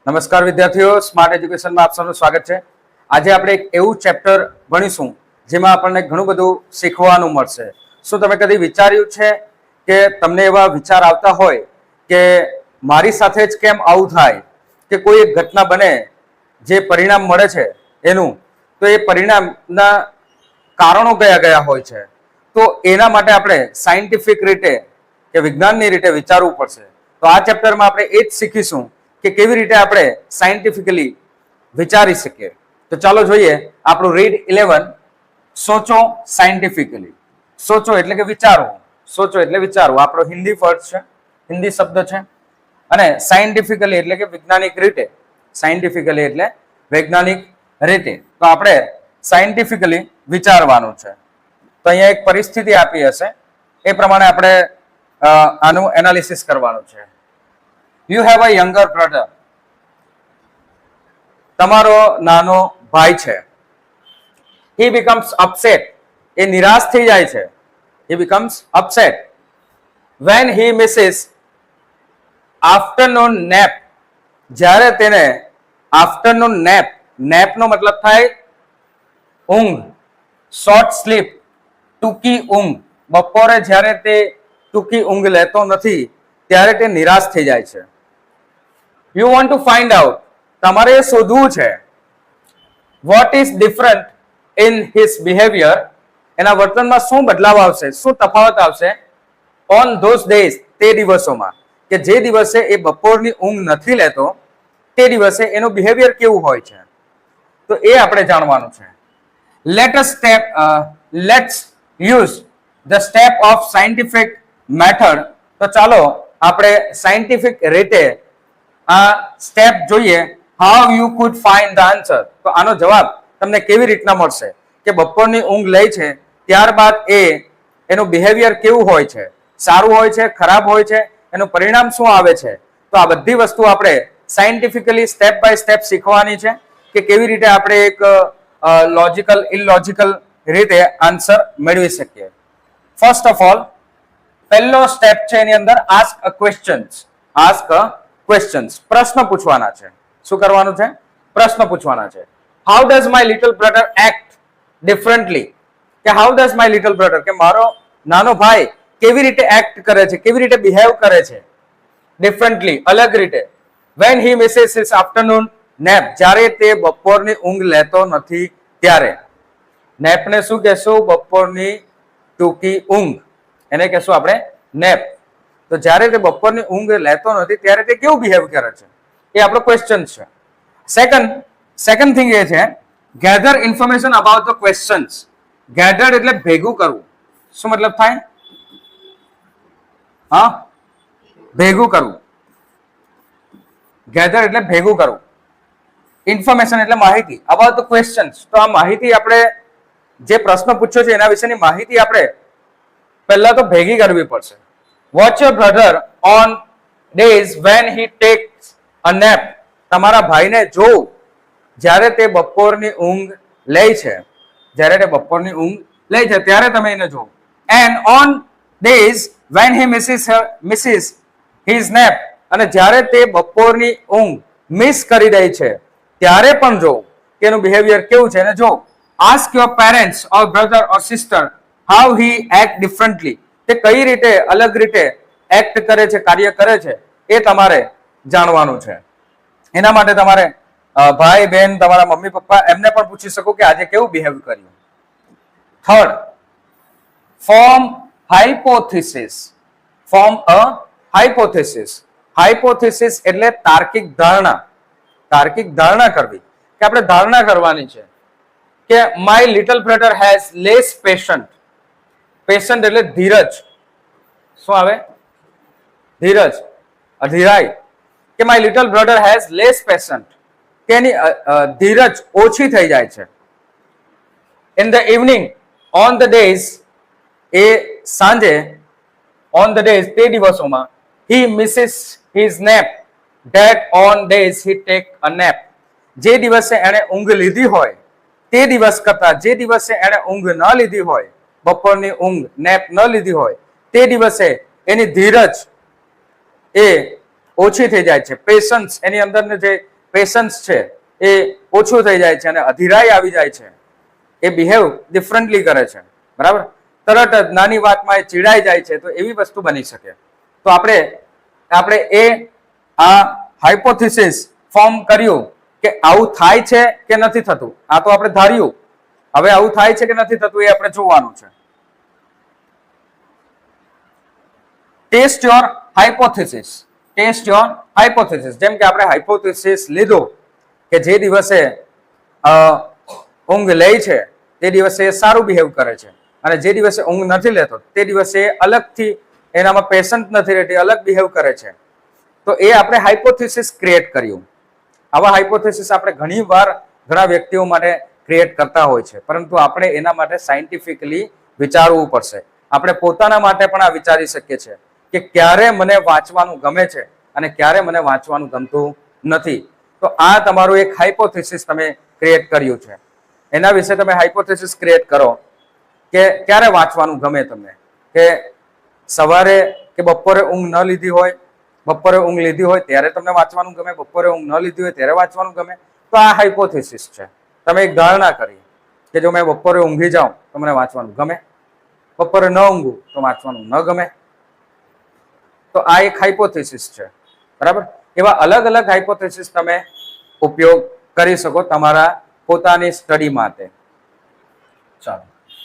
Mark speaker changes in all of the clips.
Speaker 1: નમસ્કાર વિદ્યાર્થીઓ, સ્માર્ટ એજ્યુકેશનમાં આપ સૌનું સ્વાગત છે. આજે આપણે એક એવું ચેપ્ટર ભણીશું જેમાં આપણને ઘણું બધું શીખવાનું મળશે. શું તમે કદી વિચાર્યું છે કે તમને એવા વિચાર આવતા હોય કે મારી સાથે જ કેમ આવું થાય, કે કોઈ એક ઘટના બને જે પરિણામ મળે છે એનું, તો એ પરિણામના કારણો કયા કયા હોય છે, તો એના માટે આપણે સાયન્ટિફિક રીતે કે વિજ્ઞાનની રીતે વિચારવું પડશે. તો આ ચેપ્ટરમાં આપણે એ જ શીખીશું કે કેવી રીતે આપણે સાયન્ટિફિકલી વિચારી શકીએ. તો ચાલો જોઈએ આપણું રીડ 11, સોચો સાયન્ટિફિકલી. સોચો એટલે કે વિચારવું, સોચો એટલે વિચારવું આપણો હિન્દી વર્ડ છે, હિન્દી શબ્દ છે. અને સાયન્ટિફિકલી એટલે કે વૈજ્ઞાનિક રીતે, સાયન્ટિફિકલી એટલે વૈજ્ઞાનિક રીતે. તો આપણે સાયન્ટિફિકલી વિચારવાનું છે. તો અહીંયા એક પરિસ્થિતિ આપી હશે, એ પ્રમાણે આપણે આનું એનાલિસિસ કરવાનું છે. You have a younger brother. તમારો નાનો ભાઈ છે. He becomes upset. એ નિરાશ થઈ જાય છે. He becomes upset when he misses afternoon nap. જ્યારે તેને afternoon nap, nap નો મતલબ થાય ઊંઘ, short sleep, ટૂંકી ઊંઘ. બપોરે જ્યારે તે ટૂંકી ઊંઘ લેતો નથી ત્યારે તે નિરાશ થઈ જાય છે. You want to find out, તમારે શોધવું છે, what is different in his behavior, એના વર્તનમાં શું બદલાવ આવશે, શું તફાવત આવશે on those days, તે દિવસોમાં, કે જે દિવસે એ બપોરની ઊંઘ નથી લેતો તે દિવસે એનું બિહેવિયર કેવું હોય છે. તો એ આપણે જાણવાનું છે. Let's use the step of scientific method. તો ચાલો આપણે સાયન્ટિફિક રીતે આ સ્ટેપ જોઈએ. How you could find the answer. તો આનો જવાબ તમને કેવી રીતના મળશે કે બપોરની ઊંઘ લે છે ત્યારબાદ એનું બિહેવિયર કેવું હોય છે, સારું હોય છે, ખરાબ હોય છે, એનું પરિણામ શું આવે છે. તો આ બધી વસ્તુ આપણે સાયન્ટિફિકલી સ્ટેપ બાય સ્ટેપ શીખવાની છે કે કેવી રીતે આપણે એક લોજિકલ ઇલોજિકલ રીતે આન્સર મેળવી શકીએ. ફર્સ્ટ ઓફ ઓલ, પહેલો સ્ટેપ છે એની અંદર ask a questions. Ask a questions, પ્રશ્ન પૂછવાના છે. શું કરવાનું છે? પ્રશ્ન પૂછવાના છે. How does my little brother act differently, કે how does my little brother, કે મારો નાનો ભાઈ કેવી રીતે એક્ટ કરે છે, કેવી રીતે બિહેવ કરે છે ડિફરન્ટલી, અલગ રીતે. When he misses his afternoon nap, જ્યારે તે બપોરની ઊંઘ લેતો નથી ત્યારે. નેપને શું કહેશું? બપોરની ટૂંકી ઊંઘ, એને કહેશું આપણે નેપ. તો જ્યારે તે બપોરની ઊંઘ લેતો નથી ત્યારે તે કેવું બિહેવ કરે છે, એ આપણો ક્વેશ્ચન છે. સેકન્ડ થિંગ એ છે, gather information about the questions. Gather એટલે ભેગું કરવું. શું મતલબ થાય? હા, ભેગું કરવું. ગેધર એટલે ભેગું કરવું. ઇન્ફોર્મેશન એટલે માહિતી. અબાઉટ ધ ક્વેશ્ચન્સ, તો આ માહિતી આપણે જે પ્રશ્ન પૂછ્યો છે એના વિશેની માહિતી આપણે પહેલા તો ભેગી કરવી પડશે. Watch your brother on days when he takes a nap. તમારા ભાઈને જોવ જ્યારે તે બપોરની ઊંઘ લે છે, જ્યારે તે બપોરની ઊંઘ લે છે ત્યારે તમે એને જોવો. And on days when he misses his nap, અને જ્યારે તે બપોરની ઊંઘ મિસ કરી દે છે ત્યારે પણ જોવો કે એનું બિહેવિયર કેવું છે એને જોવો. Ask your parents or brother or sister how he act differently. તે કઈ રીતે અલગ રીતે એક્ટ કરે છે, કાર્ય કરે છે, એ તમારે જાણવાનું છે. એના માટે તમારે ભાઈ બહેન, તમારા મમ્મી પપ્પા, એમને પણ પૂછી શકો કે આજે કેવું બિહેવ કર્યું. Third, form hypothesis. Form a hypothesis. Hypothesis એટલે તાર્કિક ધારણા. તાર્કિક ધારણા કરવી, કે આપણે ધારણા કરવાની છે કે my little brother has less patient. Patient એટલે ધીરજ. શું આવે? ધીરજ, અધીરાઈ. કે my little brother has less patient, કે એની ધીરજ ઓછી થઈ જાય છે. In the evening, on the days, એ સાંજે, ઓન ધ ડેઝ, તે દિવસોમાં, he misses his nap, that on days he take a nap. જે દિવસે એણે ઊંઘ લીધી હોય તે દિવસ કરતા જે દિવસે એણે ઊંઘ ન લીધી હોય, બપોરની ઊંઘ, નેપ ન લીધી હોય, તે દિવસે એની ધીરજ એ ઓછી થઈ જાય છે. પેશન્સ, એની અંદરની જે પેશન્સ છે એ ઓછું થઈ જાય છે અને અધીરાઈ આવી જાય છે, એ બિહેવ ડિફરન્ટલી કરે છે, બરાબર, તરત જ નાની વાતમાં એ ચીડાઈ જાય છે, તો એવી વસ્તુ બની શકે. તો આપણે એ આ હાઇપોથિસિસ ફોર્મ કર્યું કે આવું થાય છે કે નથી થતું. આ તો આપણે ધાર્યું, હવે આવું થાય છે કે નથી થતું એ આપણે જોવાનું છે. Test your hypothesis. Test your hypothesis. જેમ કે આપણે હાઇપોથિસિસ લીધો કે જે દિવસે ઊંઘ લે છે તે દિવસે સારું બિહેવ કરે છે, અને જે દિવસે ઊંઘ નથી લેતો તે દિવસે અલગથી એનામાં પેશન્ટ નથી રહેતી, અલગ બિહેવ કરે છે. તો એ આપણે હાઇપોથિસિસ ક્રિએટ કર્યું. આવા હાઇપોથિસિસ આપણે ઘણા વ્યક્તિઓ માટે ક્રિએટ કરતા હોય છે, પરંતુ આપણે એના માટે સાયન્ટિફિકલી વિચારવું પડશે. આપણે પોતાના માટે પણ આ વિચારી શકીએ છીએ કે ક્યારે મને વાંચવાનું ગમે છે અને ક્યારે મને વાંચવાનું ગમતું નથી. તો આ તમારું એક હાઇપોથિસિસ તમે ક્રિએટ કર્યું છે. એના વિશે તમે હાઇપોથિસિસ ક્રિએટ કરો કે ક્યારે વાંચવાનું ગમે તમને, કે સવારે કે બપોરે ઊંઘ ન લીધી હોય, બપોરે ઊંઘ લીધી હોય ત્યારે તમને વાંચવાનું ગમે, બપોરે ઊંઘ ન લીધી હોય ત્યારે વાંચવાનું ગમે. તો આ હાઇપોથિસિસ છે. તમે એક ધારણા કરી કે જો મેં બપોરે ઊંઘી જાઉં તો મને વાંચવાનું ગમે, બપોરે ન ઊંઘું તો વાંચવાનું ન ગમે. તો આ એક હાઇપોથિસિસ છે, બરાબર. એવા અલગ અલગ હાઇપોથિસિસ તમે ઉપયોગ કરી શકો તમારા પોતાની સ્ટડી માટે. ચાલો,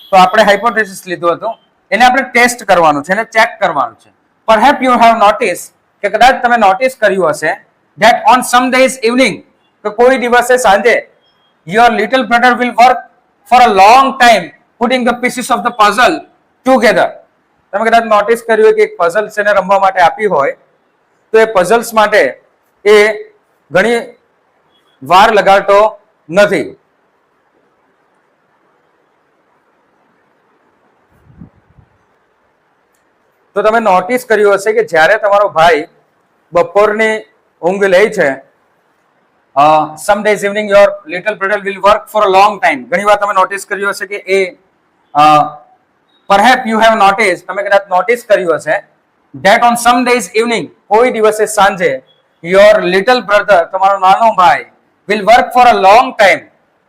Speaker 1: તો આપણે હાઇપોથિસિસ લીધું હતું, એને આપણે ટેસ્ટ કરવાનું છે, એને ચેક કરવાનું છે. પરહેપ યુ હેવ નોટિસ, કે કદાચ તમે નોટિસ કર્યું હશે that on some days evening, તો કોઈ દિવસે સાંજે your little brother will work for a long time putting the pieces of the puzzle together. તમે કદાચ નોટિસ કર્યું કે એક પઝલ છે ને રમવા માટે આપી હોય તો એ પઝલ્સ માટે એ ઘણી વાર લગાડતો નથી. તો તમે નોટિસ કર્યું હશે કે જ્યારે તમારો ભાઈ બપોરની ઊંઘ લે છે, some days evening your little brother will work for a long time. ઘણી વાર તમે નોટિસ કર્યું હશે કે એ perhaps you have noticed, તમે કદાચ નોટિસ કર્યું હશે that on some days evening, કોઈ દિવસે સાંજે your little brother, તમારો નાનો ભાઈ, will work for a long time,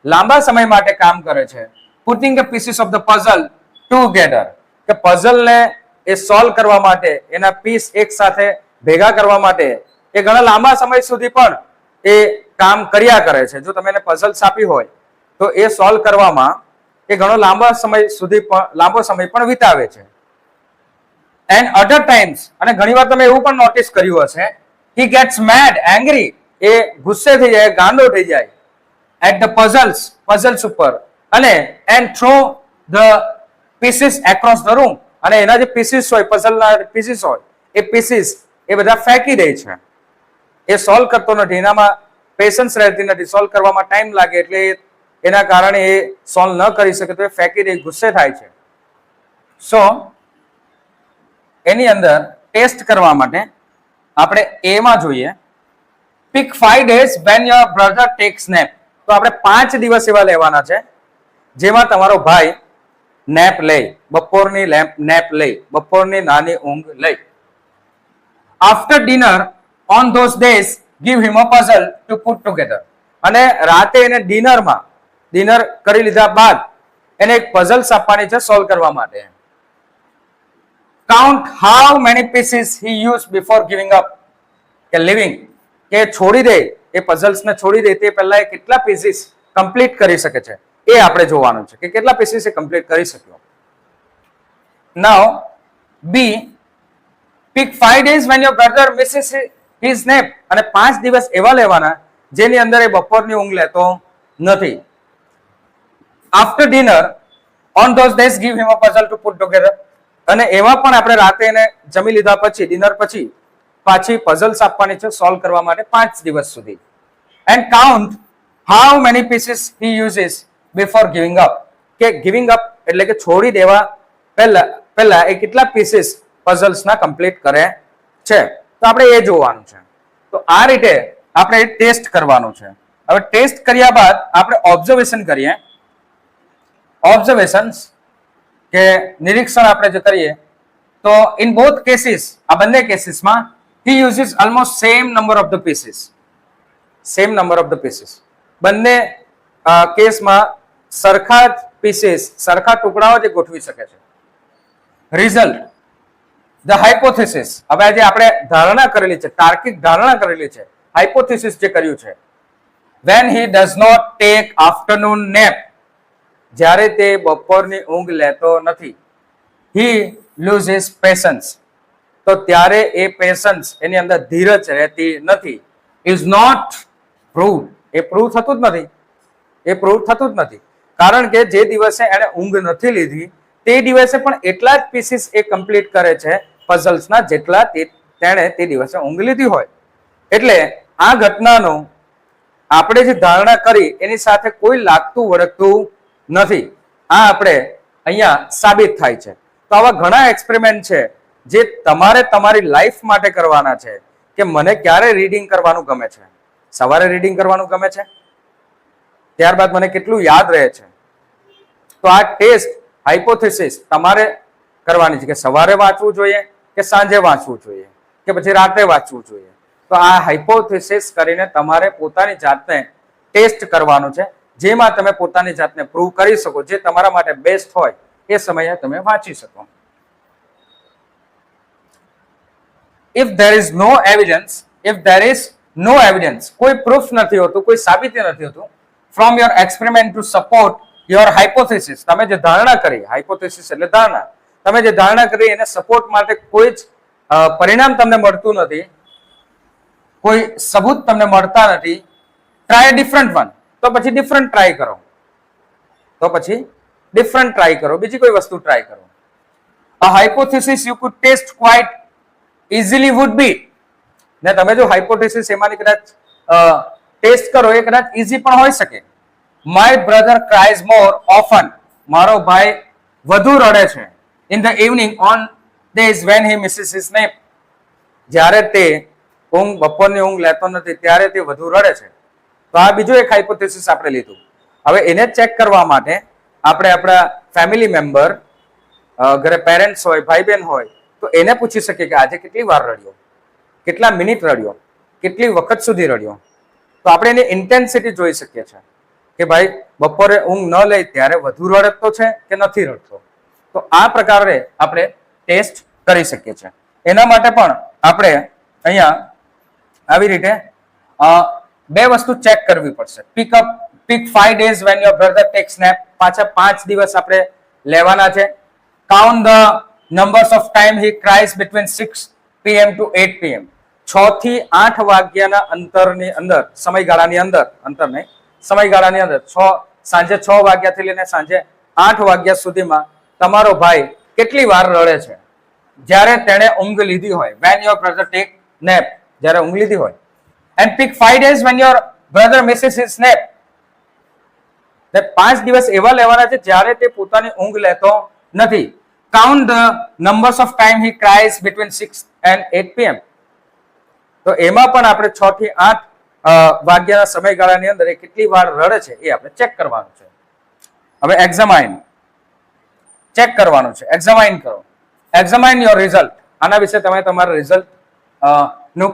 Speaker 1: લાંબા સમય માટે કામ કરે છે, putting the pieces of the puzzle together, કે puzzle ને એ સોલ્વ કરવા માટે, એના પીસ એક સાથે ભેગા કરવા માટે એ ઘણા લાંબા સમય સુધી પણ એ કામ કર્યા કરે છે. જો તમે એને પઝલ્સ આપી હોય તો એ સોલ્વ કરવામાં એ ઘણો લાંબો સમય પણ વિતાવે છે. એન્ડ અધર ટાઈમ્સ, અને ઘણીવાર તમે એવું પણ નોટિસ કર્યું હશે, he gets mad, angry, એ ગુસ્સે થઈ જાય, ગાંડો થઈ જાય at the puzzles ઉપર, અને and throw the pieces across the room, અને એના જે પીસીસ હોય, પઝલના પીસીસ હોય, એ પીસીસ એ બધા ફેંકી દે છે. એ સોલ્વ કરતો નથી, એનામાં પેશન્સ રહેતી નથી, સોલ્વ કરવામાં ટાઈમ લાગે એટલે એના કારણે એ સોલ્વ ન કરી શકે તો એ ફેંકી દે, ગુસ્સે થાય છે. સો એની અંદર ટેસ્ટ કરવા માટે આપણે એમાં જોઈએ, pick 5 days when your brother takes nap. તો આપણે 5 દિવસ એવા લેવાના છે જેમાં તમારો ભાઈ નેપ લે, બપોરની નેપ લે, બપોરની નાની ઊંઘ લે. After dinner on those days give him a puzzle two put together, અને રાતે એને ડિનર કરી લીધા બાદ એને એક પઝલ્સ આપવાની છે સોલ્વ કરવા માટે. Count how many pieces he use before giving up, કે લિવિંગ, કે છોડી દે, એ પઝલ્સ ને છોડી દે તે પહેલા એ કેટલા પીસીસ કમ્પ્લીટ કરી શકે છે એ આપણે જોવાનું છે, કે કેટલા પીસીસ એ કમ્પ્લીટ કરી શક્યો. નાઉ બી, pick 5 days when your brother misses his nap, અને 5 દિવસ એવા લેવાના જેની અંદર એ બપોરની ઊંઘ લેતો નથી. After dinner on those days give him a puzzle two put together, અને એવા પણ આપણે રાતે એને જમી લીધા પછી, ડિનર પછી પાછી પઝલ્સ આપવાની છે સોલ્વ કરવા માટે 5 દિવસ સુધી. And count how many pieces he uses before giving up, કે ગિવિંગ અપ એટલે કે છોડી દેવા પહેલા એ કેટલા પીસીસ પઝલ્સ ના કમ્પ્લીટ કરે છે. તો આપણે એ જોવાનું છે. તો આ રીતે આપણે ટેસ્ટ કરવાનું છે. હવે ટેસ્ટ કર્યા બાદ આપણે ઓબ્ઝર્વેશન કરીએ. ઓબ્ઝર્વેશન્સ કે નિરીક્ષણ આપણે જે કરીએ તો ઇન બોથ કેસીસ, આ બંને કેસીસમાં he uses almost same number of the pieces. Same number of the pieces. બંને કેસમાં સરખા જ પીસીસ, સરખા ટુકડાઓ જ ગોઠવી શકે છે. Result, the hypothesis. હવે આજે આપણે ધારણા કરેલી છે, તાર્કિક ધારણા કરેલી છે, હાઇપોથેસિસ જે કર્યું છે. when he does not take afternoon nap, જ્યારે તે બપોરની ઊંઘ લેતો નથી, he loses patience, તો ત્યારે એ પેશન્સ એની અંદર ધીરજ રહેતી નથી. is not proved, A prove થતું જ નથી, એ પ્રૂવ થતું જ નથી. કારણ કે જે દિવસે એને ઊંઘ નથી લીધી તે દિવસે પણ એટલા જ પીસીસ એ કમ્પ્લીટ કરે છે પઝલ્સના જેટલા તેણે તે દિવસે ઊંઘ લીધી હોય. એટલે આ ઘટનાનો આપણે જે ધારણા કરી એની સાથે કોઈ લાગતું વળગતું નથી. આ આપણે અહીંયા સાબિત થાય છે. તો આવા ઘણા એક્સપેરિમેન્ટ છે જે તમારે તમારી લાઈફ માટે કરવાના છે. કે મને ક્યારે રીડિંગ કરવાનું ગમે છે, સવારે રીડિંગ કરવાનું ગમે છે, ત્યારબાદ મને કેટલું યાદ રહે છે. તો આ ટેસ્ટ હાઇપોથેસિસ તમારે કરવાની છે કે સવારે વાંચવું જોઈએ કે સાંજે વાંચવું જોઈએ કે પછી રાત્રે વાંચવું જોઈએ. તો આ હાઇપોથેસિસ કરીને તમારે પોતાની જાતને ટેસ્ટ કરવાનું છે, જેમાં તમે પોતાની જાતને પ્રૂવ કરી શકો, જે તમારા માટે બેસ્ટ હોય એ સમયે તમે વાંચી શકો. if there is no evidence, કોઈ પ્રૂફ નથી હોતું, કોઈ સાબિતી નથી હોતું, from your experiment to support your hypothesis, તમે જે ધારણા કરી, હાઇપોથેસિસ એટલે ધારણા, તમે જે ધારણા કરી એને સપોર્ટ માટે કોઈ જ પરિણામ તમને મળતું નથી, કોઈ સબૂત તમને મળતા નથી, ટ્રાય ડિફરન્ટ વન, તો પછી ડિફરન્ટ ટ્રાય કરો, બીજી કોઈ વસ્તુ ટ્રાય કરો. a hypothesis you could test quite easily would be, ને તમે જો હાઇપોથેસિસ એમાંની કદાચ ટેસ્ટ કરો એ કદાચ ઈઝી પણ હોઈ શકે. my brother cries more often, મારો ભાઈ વધુ રડે છે, in the evening on days when he misses his nap, જ્યારે તે બપોરની ઊંઘ લેતો નથી ત્યારે તે વધુ રડે છે. તો આ બીજું એક હાઇપોથેસિસ આપણે લીધું. હવે એને ચેક કરવા માટે આપણે આપણા ફેમિલી મેમ્બર, ઘરે પેરેન્ટ્સ હોય, ભાઈ બહેન હોય, તો એને પૂછી શકીએ કે આજે કેટલી વાર રડ્યો, કેટલા મિનિટ રડ્યો, કેટલી વખત સુધી રડ્યો. તો આપણે એની ઇન્ટેન્સિટી જોઈ શકીએ છીએ કે ભાઈ બપોરે ઊંઘ ન લે ત્યારે વધુ રડતો છે કે નથી રડતો. તો આ પ્રકારે આપણે ટેસ્ટ કરી શકીએ છીએ. એના માટે પણ આપણે અહીંયા આવી રીતે બે વસ્તુ ચેક કરવી પડશે. pick 5 days when your brother takes nap, પાછા 5 દિવસ આપણે લેવાના છે. count the numbers of time he cries between 6 pm to 8 pm, 6 થી 8 વાગ્યાના અંતરની અંદર, સમયગાળાની અંદર, સમયગાળાની અંદર સાંજે 6 વાગ્યાથી લઈને સાંજે 8 વાગ્યા સુધીમાં તમારો ભાઈ કેટલી વાર રડે છે જ્યારે તેણે ઊંઘ લીધી હોય. when your brother take nap, જ્યારે ઊંઘ લીધી હોય. and pick 5 days when your brother misses his nap, 5 દિવસ એવા લેવાના છે જ્યારે તે પોતાની ઊંઘ લેતો નથી. count the numbers of time he cries between 6 and 8 pm, તો એમાં પણ આપણે 6 થી 8 વાગ્યાના સમયગાળાની અંદર એ કેટલી વાર રડે છે એ આપણે ચેક કરવાનું છે. હવે એક્ઝામાઇન ચેક કરવાનું છે. એક્ઝામાઇન કરો, એક્ઝામાઇન યોર રિઝલ્ટ. આના વિશે તમે તમારા રિઝલ્ટ નું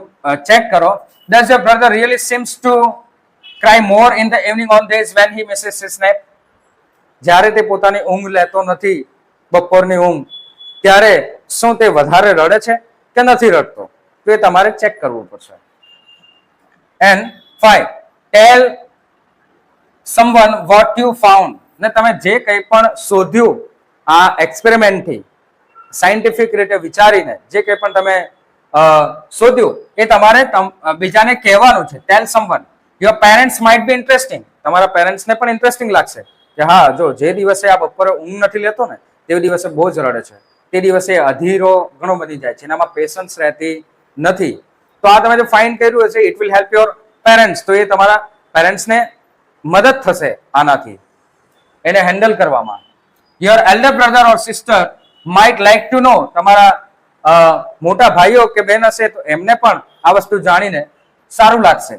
Speaker 1: ચેક કરો. does your brother really seems to cry more in the evening on days when he misses his nap, જ્યારે તે પોતાની ઊંઘ લેતો નથી, બપોરની ઊંઘ, ત્યારે શું તે વધારે રડે છે કે નથી રડતો? તો એ તમારે ચેક કરવું પડશે. and 5, tell someone what you found, ને તમે જે કંઈ પણ શોધ્યું આ એક્સપેરિમેન્ટથી, સાયન્ટિફિક રીતે વિચારીને જે કંઈ પણ તમે શોધ્યું એ તમારે બીજાને કહેવાનું છે. tell someone. your parents might be interesting, તમારા પેરેન્ટ્સને પણ ઇન્ટરેસ્ટિંગ લાગશે કે હા જો જે દિવસે આ બપોરે ઊંઘ નથી લેતો ને તે દિવસે બહુ જ રડે છે, તે દિવસે અધીરો ઘણો બની જાય છે, એનામાં પેશન્સ રહેતી નથી. તો આ તમે જો ફાઇન્ડ કર્યું હશે, it will help your parents, તો એ તમારા પેરેન્ટ્સને મદદ થશે આનાથી એને હેન્ડલ કરવામાં. Your elder brother or sister might like to know, તમારા મોટા ભાઈઓ કે બહેન હશે તો એમને પણ આ વસ્તુ જાણીને સારું લાગશે.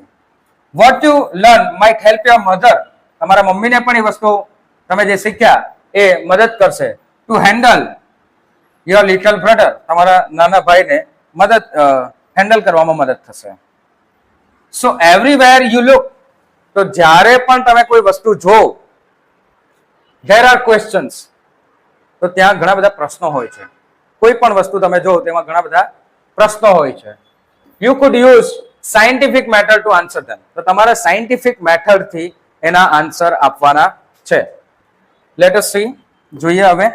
Speaker 1: What you learn might help your mother, તમારા મમ્મીને પણ એ વસ્તુ તમે જે શીખ્યા એ મદદ કરશે. Two handle your little brother, તમારા નાના ભાઈને હેન્ડલ કરવામાં મદદ થશે. સો એવરીવેર યુ લુક, તો જ્યારે પણ તમે કોઈ વસ્તુ જો, ધેર આર ક્વેશ્ચન્સ, તો ત્યાં ઘણા બધા પ્રશ્નો હોય છે. કોઈ પણ વસ્તુ તમે જો તેમાં ઘણા બધા પ્રશ્નો હોય છે. You could use scientific method to answer them, તો તમારે સાયન્ટિફિક મેથડથી એના આન્સર આપવાના છે. લેટ અસ સી, જોઈએ હવે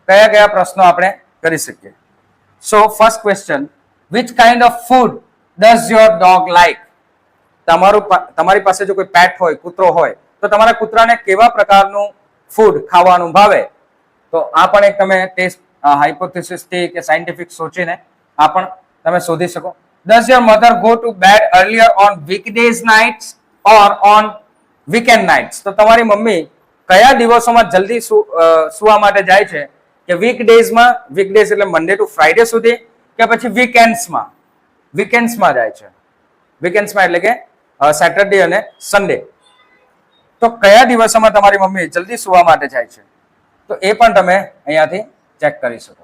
Speaker 1: કયા કયા પ્રશ્નો આપણે કરી શકીએ. So first question, which kind of food does your dog like? તમારી પાસે જો કોઈ પેટ હોય, કૂતરો હોય, તો તમારા કૂતરાને કેવા પ્રકારનું ફૂડ ખાવાનું ભાવે? તો આ પણ એક તમે ટેસ્ટ હાઇપોથેસિસ થી કે સાયન્ટિફિક સોચીને આ પણ તમે શોધી શકો. Does your mother go to bed earlier on weekdays nights or on weekend nights? તો તમારી મમ્મી કયા દિવસોમાં જલ્દી સુવા માટે જાય છે? કે વીકડેઝમાં, વીકડેઝ એટલે મંડે ટુ ફ્રાઈડે સુધી, કે પછી વીકેન્ડ્સમાં? વીકેન્ડ્સમાં જાય છે. વીકેન્ડ્સમાં એટલે કે સેટરડે અને સન્ડે. તો કયા દિવસોમાં તમારી મમ્મી જલ્દી સુવા માટે જાય છે? તો એ પણ તમે અહીંયાથી ચેક કરી શકો.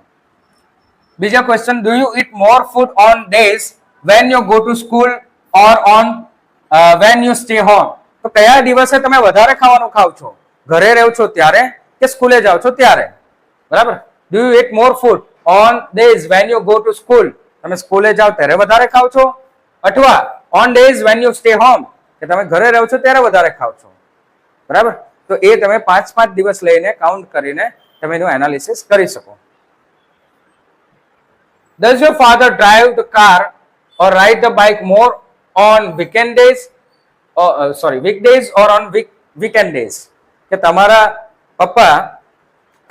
Speaker 1: બીજા question, do you it more food on days when you go to school or on when you stay home? તો કયા દિવસે તમે વધારે ખાવાનું ખાવ છો? ઘરે રહો છો ત્યારે કે સ્કૂલે જાઓ છો ત્યારે? બરાબર. Do you it more food on days when you go to school? તમે સ્કૂલે જાઓ ત્યારે વધારે ખાવ છો, અથવા on days when you stay home, કે તમે ઘરે રહો છો ત્યારે વધારે ખાવ છો? બરાબર. તો એ તમે 5-5 દિવસ લઈને કાઉન્ટ કરીને તમે એનું એનાલિસિસ કરી શકો. Does your father drive the car or ride the bike more on weekdays or on weekend days? કે તમારા પપ્પા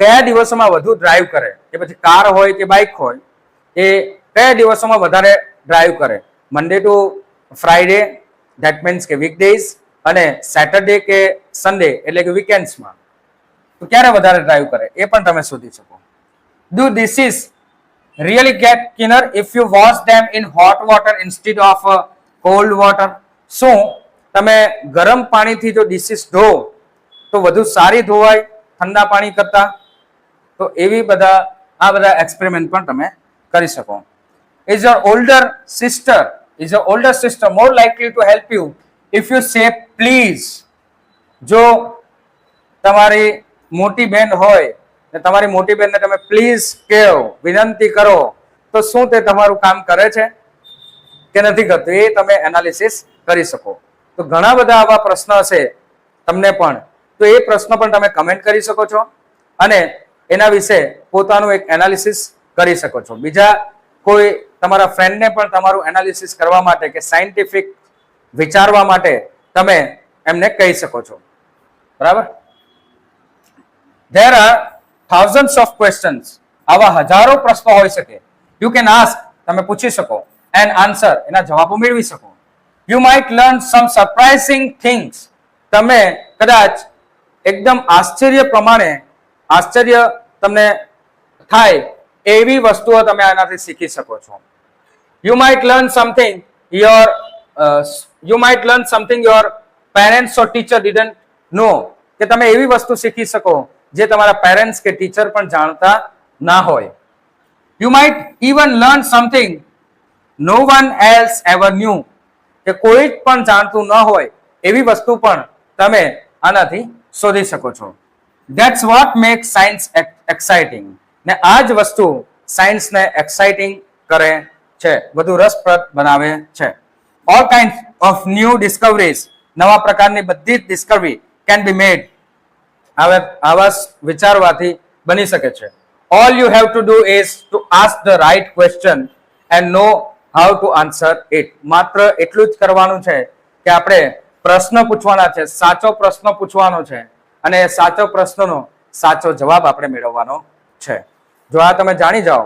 Speaker 1: કયા દિવસોમાં વધુ ડ્રાઈવ કરે, કે પછી કાર હોય કે બાઇક હોય, એ કયા દિવસોમાં વધારે ડ્રાઈવ કરે? Monday to Friday, that means કે વીકડેઝ, અને સેટરડે કે સન્ડે એટલે કે વીકેન્ડ્સમાં. તો ક્યારે વધારે ડ્રાઈવ કરે એ પણ તમે શોધી શકો. Do dishes really get cleaner if you wash them in hot water instead of cold water? શું તમે ગરમ પાણીથી જો ડિશિસ ધો તો વધુ સારી ધોવાય ઠંડા પાણી કરતા? તો એવી આ બધા એક્સપેરિમેન્ટ પણ તમે કરી શકો. Is your older sister more likely to help you if you say please? જો તમારી મોટી બેન હોય ને તમારી મોટી બેનને તમે પ્લીઝ કહો, વિનંતી કરો, તો શું તે તમારું કામ કરે છે કે નથી કરતું? એ તમે એનાલિસિસ કરી શકો. તો ઘણા બધા આવા પ્રશ્ન હશે તમને પણ, તો એ પ્રશ્ન પણ તમે કમેન્ટ કરી શકો છો અને એના વિશે પોતાનું એક એનાલિસિસ કરી શકો છો. બીજા કોઈ તમારા ફ્રેન્ડને પણ તમારું એનાલિસિસ કરવા માટે કે સાયન્ટિફિક વિચારવા માટે તમે એમને કહી શકો છો. બરાબર. There are thousands of questions. આવા હજારો પ્રશ્નો હોઈ શકે. You can ask, તમે પૂછી શકો, and answer, એના જવાબો મેળવી શકો. You might learn some surprising things. તમે કદાચ એકદમ આશ્ચર્ય તમને થાય એવી વસ્તુઓ તમે આનાથી શીખી શકો છો. You might learn something your parents or teacher didn't know. કે તમે એવી વસ્તુ શીખી શકો જે તમારા પેરેન્ટ્સ કે ટીચર પણ જાણતા ના હોય. You might even learn something no one else ever knew. કે કોઈ પણ જાણતું ન હોય એવી વસ્તુ પણ તમે આનાથી શોધી શકો છો. That's what makes science exciting. ને આ જ વસ્તુ સાયન્સને એક્સાઇટિંગ કરે છે, વધુ રસપ્રદ બનાવે છે. All kinds of new discoveries, નવા પ્રકારની બધી જ ડિસ્કવરી can be made. આવા વિચારવાથી બની શકે છે. All you have to do is to ask the right question and know how to answer it. માત્ર એટલું જ કરવાનું છે કે આપણે પ્રશ્ન પૂછવાના છે, સાચો પ્રશ્ન પૂછવાનો છે, અને એ સાચો પ્રશ્નનો સાચો જવાબ આપણે મેળવવાનો છે. જો આ તમે જાણી જાઓ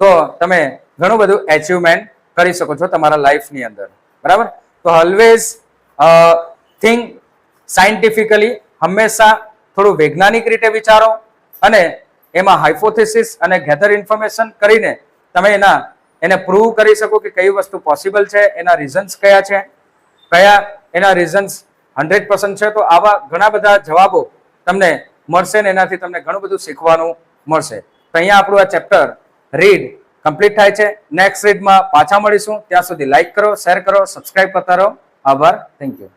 Speaker 1: તો તમે ઘણું બધું એચિવમેન્ટ કરી શકો છો તમારા લાઈફની અંદર. બરાબર. તો ઓલવેઝ થિંક સાયન્ટિફિકલી, હંમેશા થોડું વૈજ્ઞાનિક રીતે વિચારો અને એમાં હાઇપોથેસિસ અને ગેધર ઇન્ફોર્મેશન કરીને તમે એને પ્રૂવ કરી શકો કે કઈ વસ્તુ પોસિબલ છે, એના રીઝન્સ કયા છે, કયા એના રીઝન્સ 100% છે. તો આવા ઘણા બધા જવાબો તમને મળશે ને એનાથી તમને ઘણું બધું શીખવાનું મળશે. તો અહીંયા આપણું આ ચેપ્ટર રીડ કમ્પ્લીટ થાય છે. નેક્સ્ટ રીડમાં પાછા મળીશું. ત્યાં સુધી લાઈક કરો, શેર કરો, સબસ્ક્રાઇબ કરતા રહો. આભાર. Thank you.